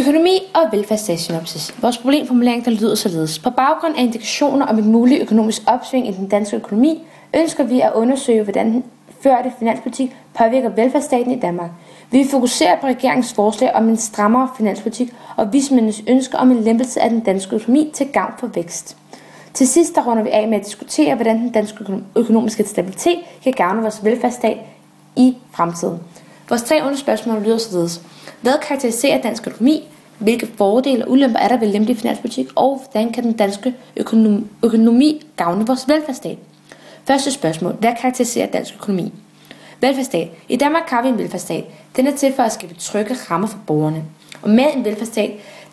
Økonomi og velfærdssynopsis. Vores problemformulering der lyder således. På baggrund af indikationer om et muligt økonomisk opsving i den danske økonomi, ønsker vi at undersøge, hvordan den førte finanspolitik påvirker velfærdsstaten i Danmark. Vi vil fokusere på regeringens forslag om en strammere finanspolitik og vismændenes ønsker om en lempelse af den danske økonomi til gavn for vækst. Til sidst der runder vi af med at diskutere, hvordan den danske økonomiske stabilitet kan gavne vores velfærdsstat i fremtiden. Vores 3 underspørgsmål lyder således. Hvad karakteriserer dansk økonomi? Hvilke fordele og ulemper er der ved lempelig finanspolitik? Og hvordan kan den danske økonomi gavne vores velfærdsstat? Første spørgsmål. Hvad karakteriserer dansk økonomi? Velfærdsstat. I Danmark har vi en velfærdsstat. Den er til for at skabe trygge rammer for borgerne. Og med en velfærdsstat,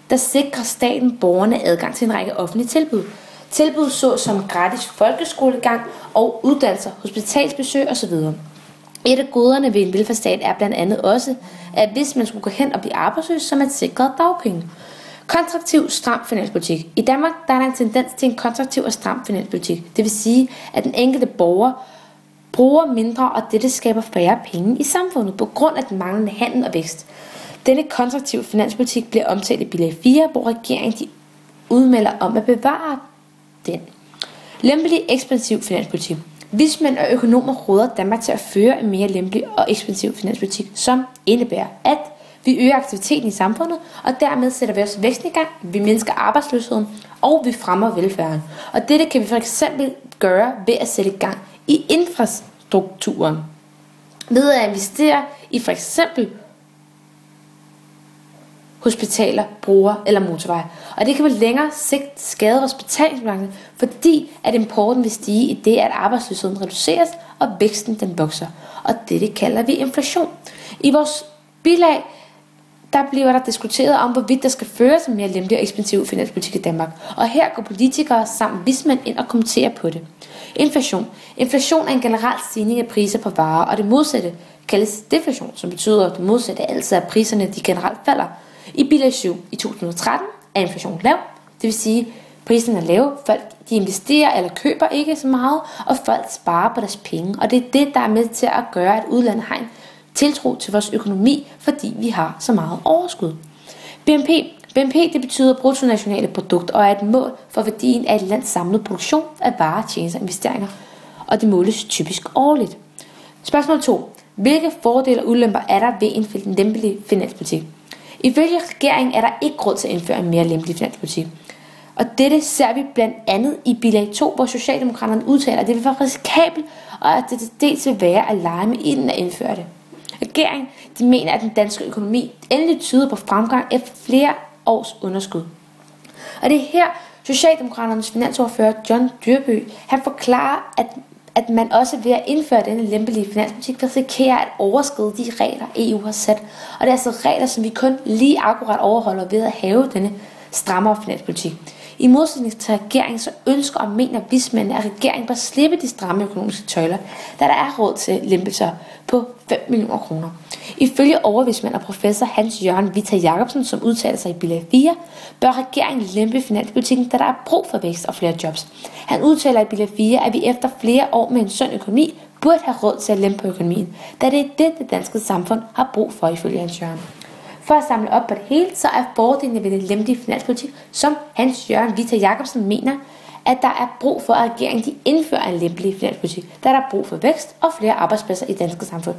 der sikrer staten borgerne adgang til en række offentlige tilbud. Tilbud såsom gratis folkeskolegang og uddannelser, hospitalsbesøg osv. Et af goderne ved en velfærdsstat er blandt andet også, at hvis man skulle gå hen og blive arbejdsløs, så er man sikret dagpenge. Kontraktiv stram finanspolitik. I Danmark der er der en tendens til en kontraktiv og stram finanspolitik. Det vil sige, at den enkelte borger bruger mindre, og dette skaber færre penge i samfundet på grund af den manglende handel og vækst. Denne kontraktiv finanspolitik bliver omtalt i bilag 4, hvor regeringen udmelder om at bevare den. Lempelig ekspansiv finanspolitik. Vismænd og økonomer råder Danmark til at føre en mere lempelig og ekspansiv finanspolitik, som indebærer, at vi øger aktiviteten i samfundet, og dermed sætter vi også væksten i gang, vi mindsker arbejdsløsheden, og vi fremmer velfærden. Og dette kan vi for eksempel gøre ved at sætte i gang i infrastrukturen. Ved at investere i for eksempel hospitaler, broer eller motorveje. Og det kan på længere sigt skade vores betalingsbalance, fordi at importen vil stige i det, at arbejdsløsheden reduceres, og væksten den vokser. Og dette kalder vi inflation. I vores bilag, der bliver der diskuteret om, hvorvidt der skal føres en mere lempelig og ekspansiv finanspolitik i Danmark. Og her går politikere samt vismænd ind og kommenterer på det. Inflation. Inflation er en generel stigning af priser på varer, og det modsatte kaldes deflation, som betyder det modsatte, altså at priserne de generelt falder. I bilag 7 i 2013 er inflationen lav, det vil sige, at priserne er lave, folk de investerer eller køber ikke så meget, og folk sparer på deres penge. Og det er det, der er med til at gøre, at udlandet har en tiltro til vores økonomi, fordi vi har så meget overskud. BNP. BNP det betyder bruttonationale produkt og er et mål for værdien af et lands samlede produktion af varer, tjenester og investeringer, og det måles typisk årligt. Spørgsmål 2. Hvilke fordele og ulemper er der ved en lempelig finanspolitik? Ifølge regeringen er der ikke råd til at indføre en mere lempelig finanspolitik. Og dette ser vi blandt andet i bilag 2, hvor Socialdemokraterne udtaler, at det vil være risikabelt, og at det dels vil være at lege med ilden at indføre det. Regeringen de mener, at den danske økonomi endelig tyder på fremgang efter flere års underskud. Og det er her Socialdemokraternes finansordfører John Dyrby, han forklarer, at man også ved at indføre denne lempelige finanspolitik risikerer at overskride de regler, EU har sat. Og det er altså regler, som vi kun lige akkurat overholder ved at have denne strammere finanspolitik. I modsætning til regeringen så ønsker og mener vismændene, at regeringen bør slippe de stramme økonomiske tøjler, da der er råd til lempelser på 5 millioner kroner. Ifølge overvismand og professor Hans Jørgen Vita Jacobsen, som udtaler sig i bilag 4, bør regeringen lempe finanspolitikken, da der er brug for vækst og flere jobs. Han udtaler i bilag 4, at vi efter flere år med en sund økonomi burde have råd til at lempe på økonomien, da det er det danske samfund har brug for ifølge Hans Jørgen. For at samle op på det hele, så er fordelene ved den lempelige finanspolitik, som Hans Jørgen Vita Jacobsen mener, at der er brug for, at regeringen de indfører en lempelig finanspolitik, da der er brug for vækst og flere arbejdspladser i det danske samfund.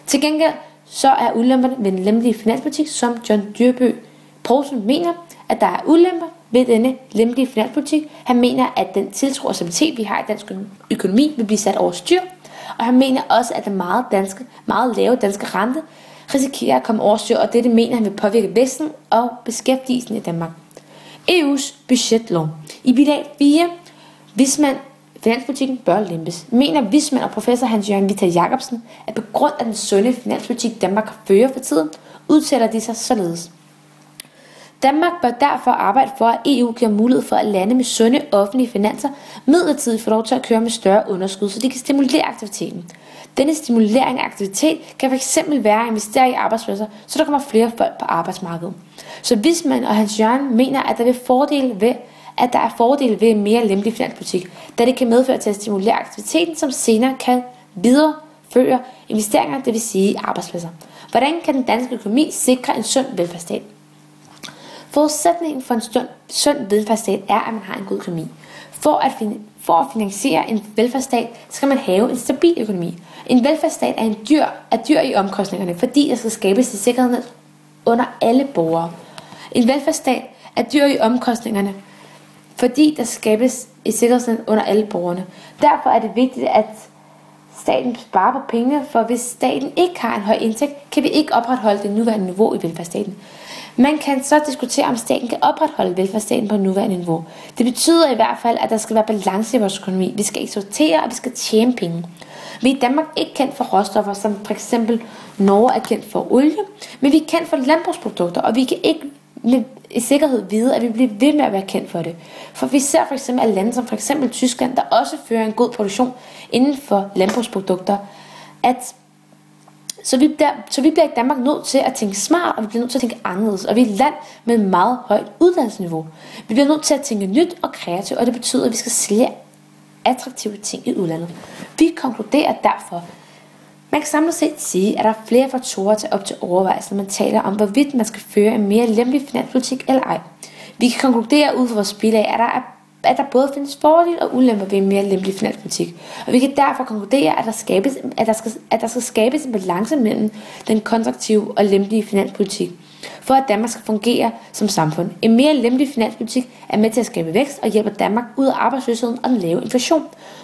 Til gengæld så er ulemperne ved den lempelige finanspolitik, som John Dyrby Poulsen mener, at der er ulemper ved denne lempelige finanspolitik. Han mener, at den tiltro og stabilitet, vi har i dansk økonomi, vil blive sat over styr. Og han mener også, at den meget lave danske rente risikerer at komme over styr, og dette mener han vil påvirke væksten og beskæftigelsen i Danmark. EU's budgetlov. I bilag 4, vismand finanspolitikken bør lempes. Mener vismand og professor Hans Jørgen Vita Jacobsen, at på grund af den sunde finanspolitik, Danmark fører for tiden, udtaler de sig således. Danmark bør derfor arbejde for, at EU giver mulighed for, at lande med sunde offentlige finanser midlertidigt får lov til at køre med større underskud, så de kan stimulere aktiviteten. Denne stimulering af aktivitet kan fx være at investere i arbejdspladser, så der kommer flere folk på arbejdsmarkedet. Så vismand og Hans Jørgen mener, at der er fordele ved en mere lempelig finanspolitik, da det kan medføre til at stimulere aktiviteten, som senere kan videreføre investeringer, det vil sige arbejdspladser. Hvordan kan den danske økonomi sikre en sund velfærdsstat? Forudsætningen for en sund velfærdsstat er, at man har en god økonomi. For at finansiere en velfærdsstat, skal man have en stabil økonomi. En velfærdsstat er dyr i omkostningerne, fordi der skal skabes et sikkerhedsnet under alle borgere. En velfærdsstat er dyr i omkostningerne, fordi der skabes et sikkerhedsnet under alle borgerne. Derfor er det vigtigt, at staten sparer på pengene, for hvis staten ikke har en høj indtægt, kan vi ikke opretholde det nuværende niveau i velfærdsstaten. Man kan så diskutere, om staten kan opretholde velfærdsstaten på nuværende niveau. Det betyder i hvert fald, at der skal være balance i vores økonomi. Vi skal eksportere, og vi skal tjene penge. Vi er i Danmark ikke kendt for råstoffer, som for eksempel Norge er kendt for olie, men vi er kendt for landbrugsprodukter, og vi kan ikke med sikkerhed vide, at vi bliver ved med at være kendt for det. For vi ser for eksempel, at lande som for eksempel Tyskland, der også fører en god produktion inden for landbrugsprodukter, så vi bliver i Danmark nødt til at tænke smart, og vi bliver nødt til at tænke anderledes. Og vi er et land med et meget højt uddannelsesniveau. Vi bliver nødt til at tænke nyt og kreativt, og det betyder, at vi skal sælge attraktive ting i udlandet. Vi konkluderer derfor, man kan samlet set sige, at der er flere faktorer til op til overvejelse, når man taler om, hvorvidt man skal føre en mere lempelig finanspolitik eller ej. Vi kan konkludere ud fra vores bilag, at der både findes fordele og ulemper ved en mere lempelig finanspolitik. Og vi kan derfor konkludere, at der skal skabes en balance mellem den kontraktive og lempelige finanspolitik, for at Danmark skal fungere som samfund. En mere lempelig finanspolitik er med til at skabe vækst og hjælper Danmark ud af arbejdsløsheden og den lave inflation.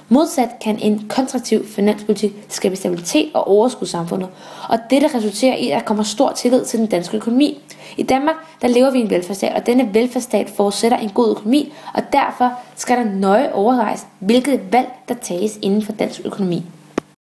Modsat kan en kontraktiv finanspolitik skabe stabilitet og overskud samfundet, og dette resulterer i, at der kommer stor tillid til den danske økonomi. I Danmark, der lever vi i en velfærdsstat, og denne velfærdsstat forudsætter en god økonomi, og derfor skal der nøje overvejes, hvilket valg der tages inden for dansk økonomi.